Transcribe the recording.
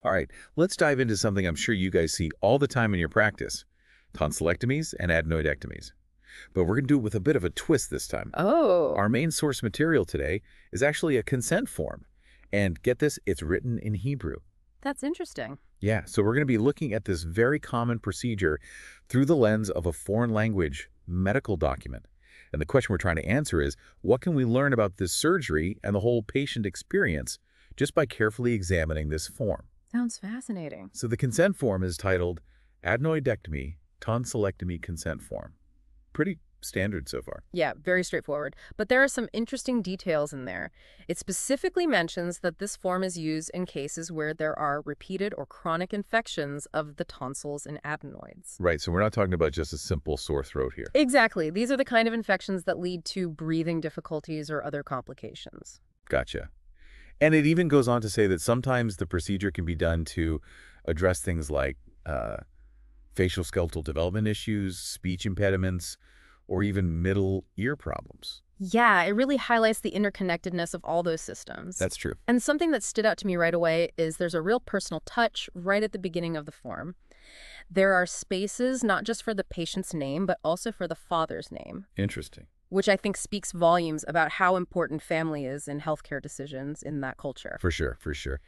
All right, let's dive into something I'm sure you guys see all the time in your practice, tonsillectomies and adenoidectomies. But we're going to do it with a bit of a twist this time. Oh, Our main source material today is actually a consent form. And get this, it's written in Hebrew. that's interesting. Yeah, so we're going to be looking at this very common procedure through the lens of a foreign language medical document. And the question we're trying to answer is, what can we learn about this surgery and the whole patient experience just by carefully examining this form? Sounds fascinating. So the consent form is titled Adenoidectomy Tonsillectomy Consent Form. Pretty standard so far. Yeah, very straightforward. But there are some interesting details in there. It specifically mentions that this form is used in cases where there are repeated or chronic infections of the tonsils and adenoids. Right, so we're not talking about just a simple sore throat here. Exactly. These are the kind of infections that lead to breathing difficulties or other complications. Gotcha. And it even goes on to say that sometimes the procedure can be done to address things like facial skeletal development issues, speech impediments, or even middle ear problems. Yeah, it really highlights the interconnectedness of all those systems. That's true. And something that stood out to me right away is there's a real personal touch right at the beginning of the form. There are spaces not just for the patient's name, but also for the father's name, Interesting. which I think speaks volumes about how important family is in healthcare decisions in that culture. For sure, for sure.